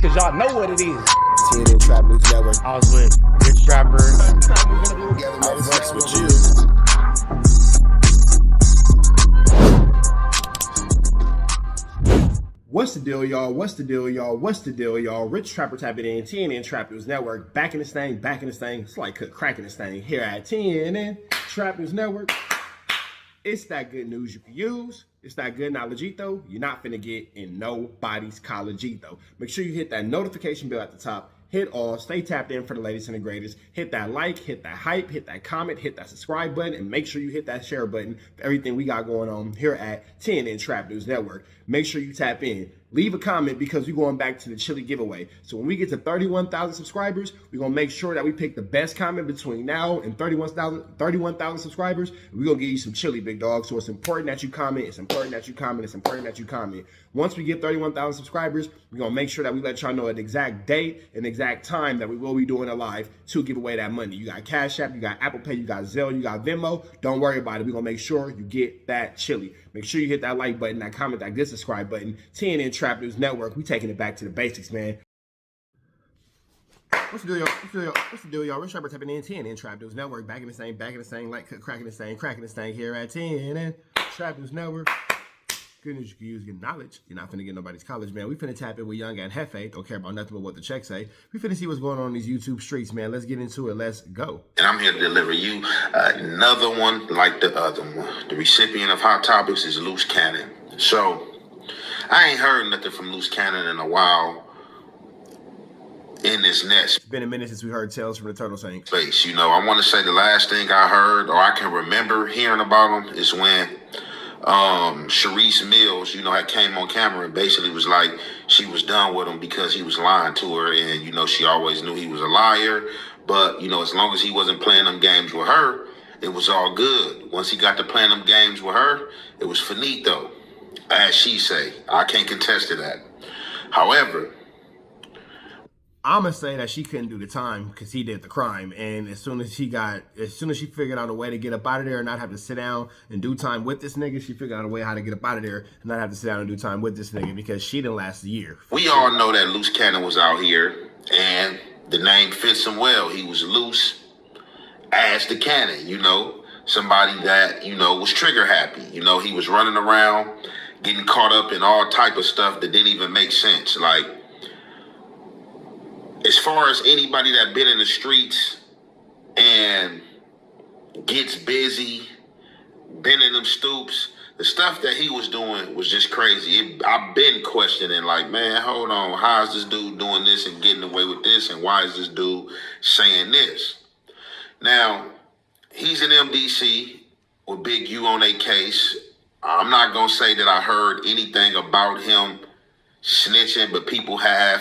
cause y'all know what it is. TNN Trap LUCE Network. I was with Rich Trapper. Networx with you. What's the deal, y'all? What's the deal, y'all? What's the deal, y'all? Rich Trapper tapping in, TNN Trap LUCE Network. Back in this thing, back in this thing. It's like cracking this thing here at TNN Trap LUCE Network. It's that good news you can use. It's that good knowledge-ito you're not finna get in nobody's college-ito. Make sure you hit that notification bell at the top. Hit all, stay tapped in for the latest and the greatest. Hit that like, hit that hype, hit that comment, hit that subscribe button, and make sure you hit that share button for everything we got going on here at TNN Trap LUCE Network. Make sure you tap in. Leave a comment because we're going back to the chili giveaway. So when we get to 31,000 subscribers, we're going to make sure that we pick the best comment between now and 31,000 subscribers. We're going to give you some chili, big dog. So it's important that you comment. It's important that you comment. It's important that you comment. Once we get 31,000 subscribers, we're going to make sure that we let y'all know an exact date and exact time that we will be doing a live to give away that money. You got Cash App, you got Apple Pay, you got Zelle, you got Venmo. Don't worry about it. We're going to make sure you get that chili. Make sure you hit that like button, that comment, that good subscribe button. TNN Trap LUCE Network. We taking it back to the basics, man. What's the deal, y'all? What's the deal, y'all? Rich Trapper tapping in, TNN Trap LUCE Network. Back in this thing, like cracking this thing here at TNN Trap LUCE Network. Good news you can use, get knowledge. You're not finna get nobody's college, man. We finna tap in with Young and Hefe. Don't care about nothing but what the checks say. We finna see what's going on in these YouTube streets, man. Let's get into it. Let's go. And I'm here to deliver you another one like the other one. The recipient of Hot Topics is LUCE CANNON. So, I ain't heard nothing from LUCE CANNON in a while in this nest. It's been a minute since we heard tales from the Turtle Saints. Space. You know, I want to say the last thing I heard, or I can remember hearing about him, is when Sharice Mills, you know, had came on camera and basically was like she was done with him because he was lying to her, and you know she always knew he was a liar, but you know as long as he wasn't playing them games with her, it was all good. Once he got to playing them games with her, it was finito, as she say. I can't contest to that. However, I'm gonna say that she couldn't do the time because he did the crime, and as soon as she figured out a way to get up out of there and not have to sit down and do time with this nigga, she figured out a way how to get up out of there and not have to sit down and do time with this nigga because she didn't last a year. We all know that LUCE CANNON was out here, and the name fits him well. He was loose as the cannon, you know, somebody that, you know, was trigger happy. You know, he was running around getting caught up in all type of stuff that didn't even make sense. Like, as far as anybody that been in the streets and gets busy, been in them stoops, the stuff that he was doing was just crazy. I've been questioning, like, man, hold on, how is this dude doing this and getting away with this, and why is this dude saying this? Now, he's in MDC with Big U on a case. I'm not going to say that I heard anything about him snitching, but people have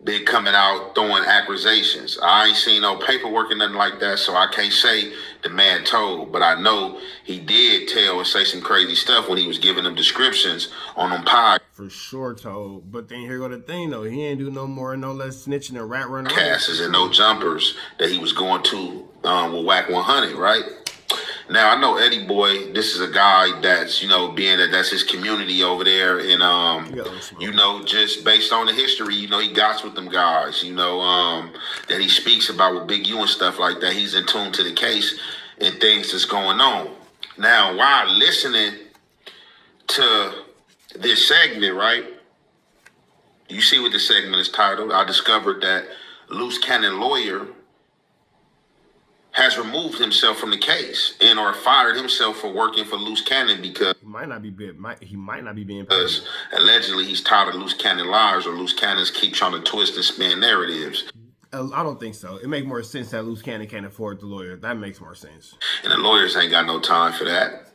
been coming out throwing accusations. I ain't seen no paperwork or nothing like that, so I can't say the man told, but I know he did tell and say some crazy stuff when he was giving them descriptions on them podcasts. For sure told, but then here go the thing though, he ain't do no more, no less snitching and rat running. And no jumpers that he was going to with Whack 100, right? Now, I know Eddie Boy, this is a guy that's, you know, being that that's his community over there. And, you know, just based on the history, you know, he got with them guys, you know, that he speaks about with Big U and stuff like that. He's in tune to the case and things that's going on. Now, while listening to this segment, right, you see what the segment is titled. I discovered that LUCE CANNON lawyer has removed himself from the case and or fired himself for working for LUCE CANNON because he might not be being paid. Allegedly he's tired of LUCE CANNON liars, or LUCE CANNONs keep trying to twist and spin narratives. I don't think so. It makes more sense that LUCE CANNON can't afford the lawyer. That makes more sense. And the lawyers ain't got no time for that.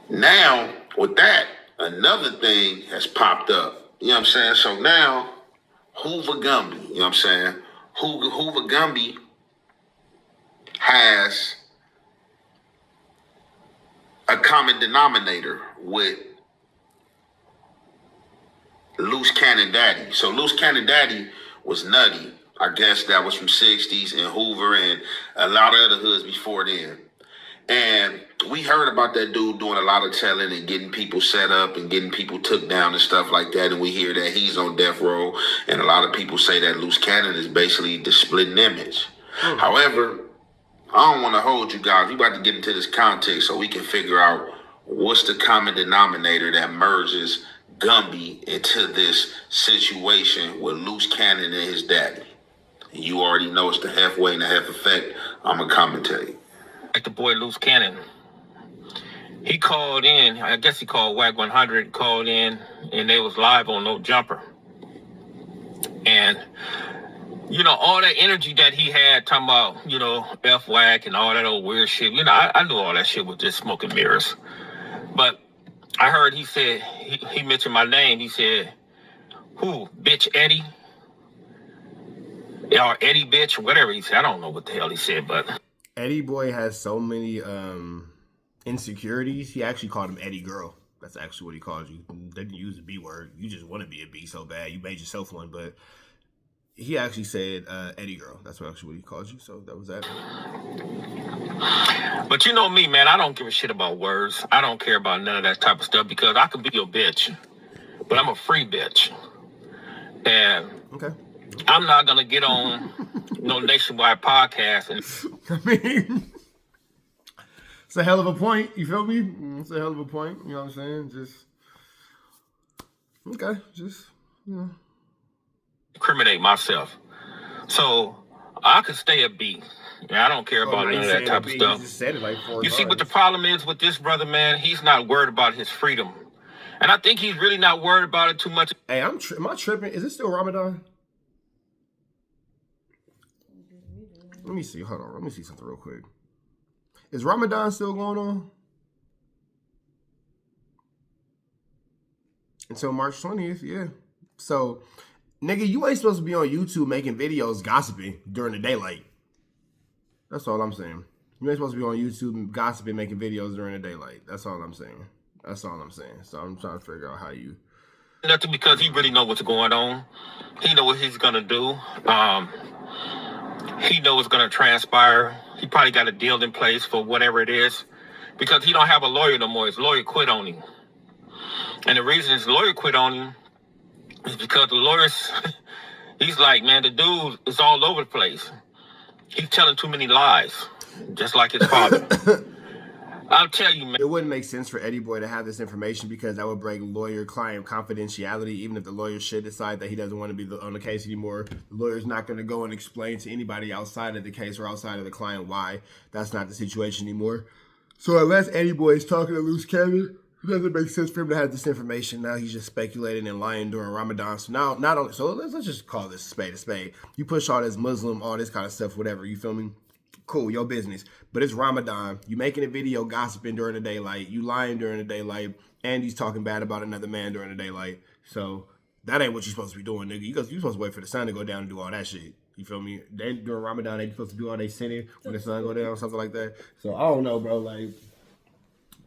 Now, with that, another thing has popped up. You know what I'm saying? So now, Hoover Gumby, you know what I'm saying? Hoover Gumby has a common denominator with LUCE CANNON Daddy. So LUCE CANNON Daddy was Nutty. I guess that was from 60s and Hoover and a lot of other hoods before then. And we heard about that dude doing a lot of telling and getting people set up and getting people took down and stuff like that. And we hear that he's on death row. And a lot of people say that Loose Cannon is basically the splitting image. However, I don't want to hold you guys. We about to get into this context so we can figure out what's the common denominator that merges Gumby into this situation with Loose Cannon and his daddy. And you already know it's the halfway and the half effect. I'm going to commentate. Like the boy Loose Cannon. He called in, I guess he called WAC 100, called in, and they was live on No Jumper. And, you know, all that energy that he had, talking about, you know, F-WAC and all that old weird shit, you know, I knew all that shit was just smoke and mirrors. But I heard he said, he mentioned my name. He said, who, bitch Eddie? Or Eddie bitch, or whatever he said. I don't know what the hell he said, but... Eddie Boy has so many insecurities. He actually called him Eddie Girl. That's actually what he called you. They didn't use the B word. You just want to be a B so bad. You made yourself one, but he actually said Eddie Girl. That's actually what he called you. So that was that. But you know me, man. I don't give a shit about words. I don't care about none of that type of stuff because I could be your bitch, but I'm a free bitch. And okay. I'm not going to get on no nationwide podcast. And I mean, it's a hell of a point. You feel me? It's a hell of a point. You know what I'm saying? Just, okay. Just, you know. Incriminate myself. So I could stay a B. I don't care about any of that type of stuff. You just said it like 4 You see what the problem is with this brother, man? He's not worried about his freedom. And I think he's really not worried about it too much. Hey, am I tripping? Is it still Ramadan? Let me see. Hold on. Let me see something real quick. Is Ramadan still going on? Until March 20th, yeah. So, nigga, you ain't supposed to be on YouTube making videos gossiping during the daylight. That's all I'm saying. You ain't supposed to be on YouTube gossiping, making videos during the daylight. That's all I'm saying. That's all I'm saying. So I'm trying to figure out how you... Nothing, because he really know what's going on. He know what he's going to do. He knows what's going to transpire. He probably got a deal in place for whatever it is because he don't have a lawyer no more. His lawyer quit on him. And the reason his lawyer quit on him is because the lawyers, he's like, man, the dude is all over the place. He's telling too many lies, just like his father. I'll tell you, man. It wouldn't make sense for Eddie Boy to have this information because that would break lawyer-client confidentiality. Even if the lawyer should decide that he doesn't want to be on the case anymore, the lawyer's not going to go and explain to anybody outside of the case or outside of the client why that's not the situation anymore. So unless Eddie Boy is talking to Loose Cannon, it doesn't make sense for him to have this information. Now he's just speculating and lying during Ramadan. So now, not only, so let's just call this a spade a spade. You push all this Muslim, all this kind of stuff, whatever, you feel me? Cool, your business. But it's Ramadan. You making a video gossiping during the daylight. You lying during the daylight. And he's talking bad about another man during the daylight. So that ain't what you're supposed to be doing, nigga. You're supposed to wait for the sun to go down and do all that shit. You feel me? They, during Ramadan, they supposed to do all they sinning when the sun go down, something like that. So I don't know, bro. Like,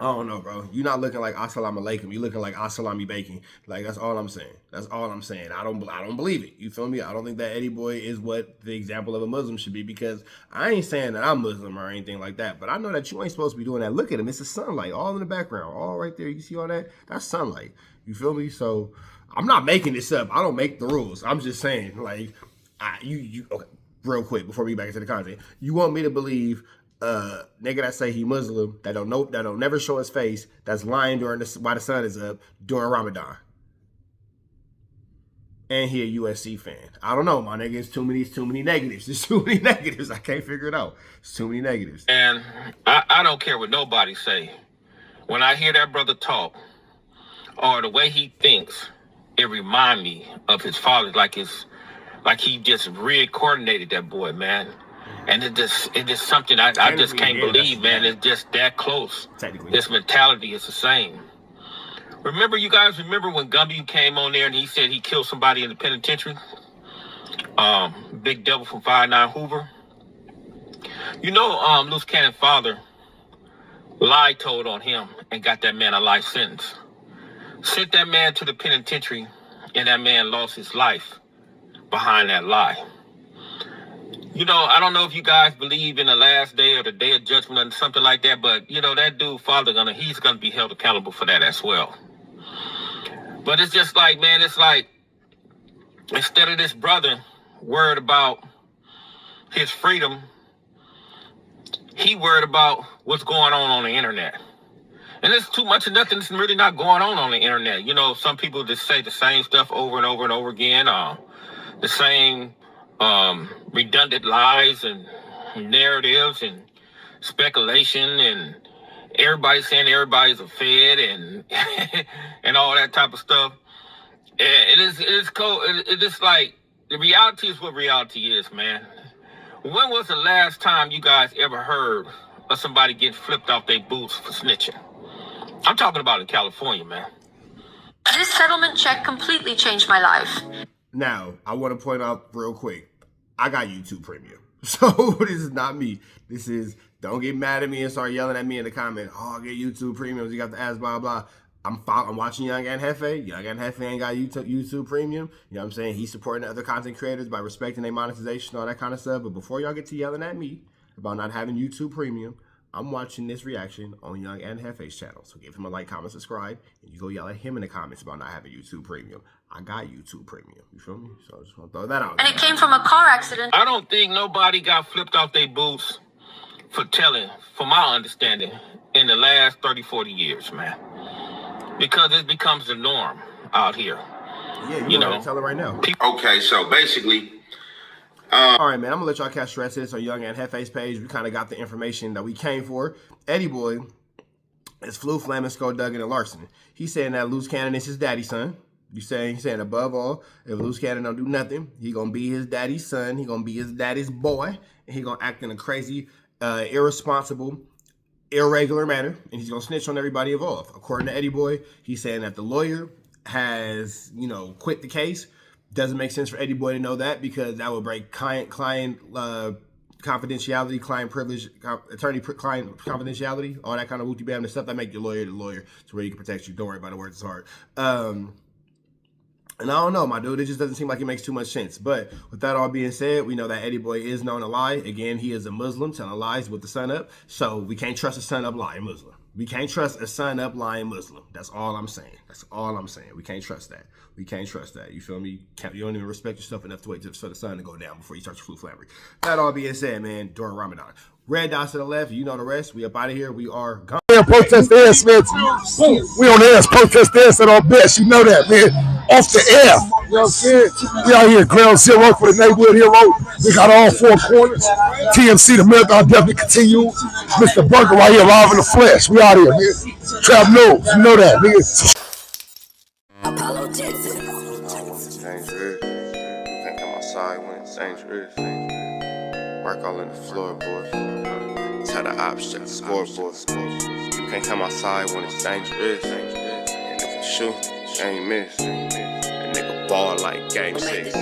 I don't know, bro. You're not looking like Assalamu alaikum. You're looking like Assalami baking. Like, that's all I'm saying. That's all I'm saying. I don't believe it. You feel me? I don't think that Eddie Boy is what the example of a Muslim should be because I ain't saying that I'm Muslim or anything like that, but I know that you ain't supposed to be doing that. Look at him. It's the sunlight all in the background. All right there. You see all that? That's sunlight. You feel me? So I'm not making this up. I don't make the rules. I'm just saying, like, okay, real quick before we get back into the content. You want me to believe nigga that say he Muslim, that don't never show his face, that's lying during while the sun is up during Ramadan. And he a USC fan. I don't know, my nigga. It's too many negatives. There's too many negatives. I can't figure it out. It's too many negatives. And I don't care what nobody say. When I hear that brother talk, or the way he thinks, it remind me of his father, like he just reincarnated that boy, man. And it's just something I just can't believe, man. It's just that close. This mentality is the same. Remember, you guys remember when Gumby came on there and he said he killed somebody in the penitentiary? Big Devil from 59 Hoover. You know, Loose Cannon's father told on him and got that man a life sentence. Sent that man to the penitentiary, and that man lost his life behind that lie. You know, I don't know if you guys believe in the last day or the day of judgment or something like that, but you know, that dude, he's gonna be held accountable for that as well. But it's just like, man, it's like, instead of this brother worried about his freedom, he worried about what's going on the internet. And there's too much of nothing that's really not going on the internet. You know, some people just say the same stuff over and over and over again, the same redundant lies and narratives and speculation, and everybody saying everybody's a fed and and all that type of stuff. And it's cool. It's just like, the reality is what reality is, man. When was the last time you guys ever heard of somebody getting flipped off their boots for snitching? I'm talking about in California, man. This settlement check completely changed my life. Now, I want to point out real quick, I got YouTube Premium. So this is not me. This is, don't get mad at me and start yelling at me in the comment. Oh, I get YouTube Premium, you got the ads, blah, blah. I'm watching Young and Hefe. Young and Hefe ain't got YouTube Premium. You know what I'm saying? He's supporting other content creators by respecting their monetization, all that kind of stuff. But before y'all get to yelling at me about not having YouTube Premium, I'm watching this reaction on Young and Hefe's channel. So give him a like, comment, subscribe, and you go yell at him in the comments about not having YouTube Premium. I got YouTube Premium. You feel me? So I just want to throw that out. And it came from a car accident. I don't think nobody got flipped off their boots for telling, from my understanding, in the last 30, 40 years, man. Because it becomes the norm out here. Yeah, you know, tell it right now. Okay, so basically, all right, man, I'm gonna let y'all catch the rest of this on Young and Hefe's page. We kind of got the information that we came for. Eddie Boy is Flu, Flamin, Skull, Duggan, and Larson. He's saying that Luce Cannon is his daddy's son. He's saying above all, if Luce Cannon don't do nothing, he gonna be his daddy's son. He gonna be his daddy's boy, and he gonna act in a crazy, irresponsible, irregular manner, and he's gonna snitch on everybody involved. According to Eddie Boy, he's saying that the lawyer has, you know, quit the case. Doesn't make sense for Eddie Boy to know that, because that would break client confidentiality, client privilege, attorney-client confidentiality, all that kind of wooty bam, the stuff that make your lawyer the lawyer to where you can protect you. Don't worry about the words, it's hard. And I don't know, my dude, it just doesn't seem like it makes too much sense. But with that all being said, we know that Eddie Boy is known to lie. Again, he is a Muslim telling lies with the sun up. So we can't trust a sun up lying Muslim. We can't trust a sun up lying Muslim. That's all I'm saying. That's all I'm saying. We can't trust that. We can't trust that. You feel me? You don't even respect yourself enough to wait for the sun to go down before you start your flu flambery. That all being said, man, during Ramadan. Red dots to the left. You know the rest. We up out of here. We are gone. Protest the air, Smith. We on the air. Protest the air at our best. You know that, man. Off the air. You know what I'm saying? We out here, ground zero for the neighborhood hero. We got all four corners. TMC, the marathon definitely continues. Mr. Burger right here, live in the flesh. We out here, man. Trap knows. You know that, nigga. Apollo Jackson. Dangerous. Can't come outside when it's dangerous. Work all in the floorboard. Tell the ops check the scoreboard. You can't come outside when it's dangerous. And if you shoot, you ain't miss. A nigga ball like game 6. A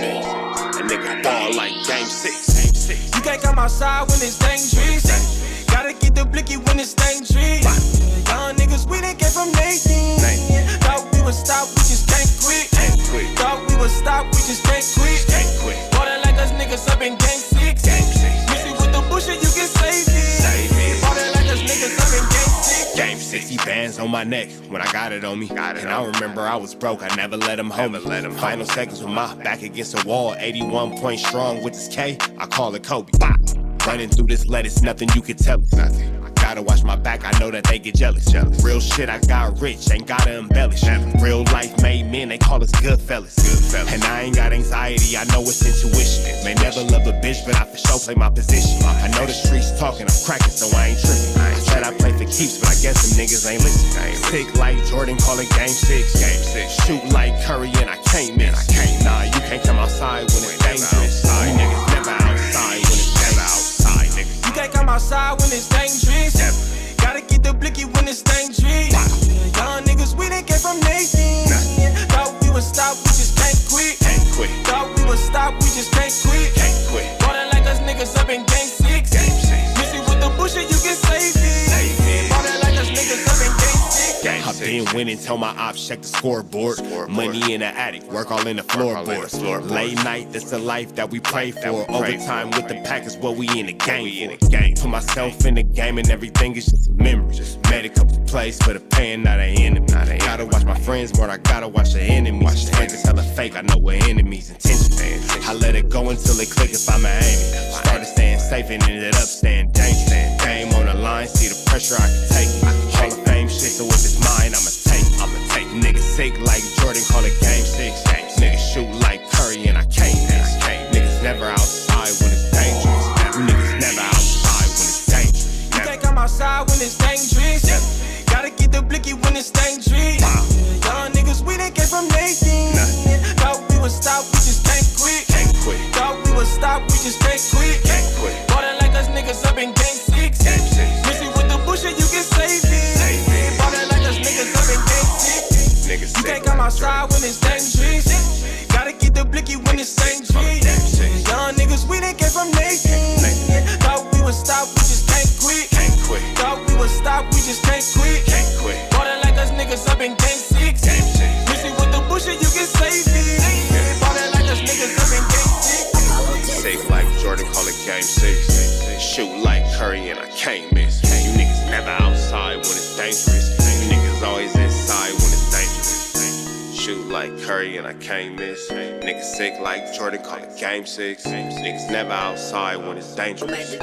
nigga ball like game 6. You can't come outside when it's dangerous. Gotta get the blicky when it's dangerous. Young niggas, we didn't get from Nathan. Thought we would stop, we just can't quit. Thought we would stop, we just can't quit. Ballin' like us niggas up in game 6. Missy with the bullshit, you can save it. Ballin' like us niggas up in game 6. Game 60 bands on my neck when I got it on me. And I remember I was broke, I never let him hold me. Final seconds with my back against the wall. 81 point strong with this K, I call it Kobe. Running through this lettuce, nothing you can tell it. Nothing. Gotta watch my back, I know that they get jealous. Real shit, I got rich, ain't gotta embellish. Real life made men, they call us good fellas. And I ain't got anxiety, I know it's intuition. May never love a bitch, but I for sure play my position. I know the streets talking, I'm cracking, so I ain't tripping. I said I play for keeps, but I guess them niggas ain't listening. Sick like Jordan, call it game 6. Shoot like Curry, and I can't miss. Nah, you can't come outside when it's dangerous. You niggas never outside when it's never outside, nigga. You can't come outside when it's dangerous. Gotta get the blicky when it's dangerous. Young niggas, we didn't get from Nathan. Thought we would stop, we just can't quit. Thought we would stop, we just can't quit. Ballin' like us niggas up in game 6. Missy with the bullshit, you can save it. Ballin' like us niggas up in game 6. I've Then went and told my ops, check the scoreboard. Money in the attic, work all in the floorboards. Late night, that's the life that we pray for. Overtime with the pack is what we in the game for. Put myself in the game and everything is just a memory. Made a couple plays for the pain, not an enemy. Gotta watch my friends more, I gotta watch the enemies. Fake is hella fake, I know what enemies intentions. I let it go until it click if I'm aiming. Started staying safe and ended up staying dangerous. Game on the line, see the pressure I can take. Hall of Fame shit, so if it's mine, I'ma take. Niggas sick like Jordan, call it game 6. Niggas shoot like Curry and I can't miss. Niggas never outside when it's dangerous. Niggas never outside when it's dangerous. You can't come outside when it's dangerous. Gotta get the blicky when it's dangerous. Young niggas, we done came from Nathan. Thought we would stop, we just can't quit. Thought we would stop, we just can't quit. Ballin' like us niggas up in game 6. Missing with the bullshit, you can save it. Ballin' like us niggas up in game 6. You can't come outside when it's dangerous. Gotta get the blicky when it's dangerous. Young niggas, we done came from Nathan. Thought we would stop, we just can't quit. Thought we would stop, we just can't quit. Ballin' like us niggas up in game 6. Missing with the bullshit, you can save it. Ballin' like us niggas up in game 6. Safe like Jordan, call it game 6. Shoot like Curry and I can't miss. You niggas never outside when it's dangerous. You niggas always inside when it's dangerous. Shoot like Curry and I can't miss. Niggas sick like Jordan, call it game 6. Niggas never outside when it's dangerous.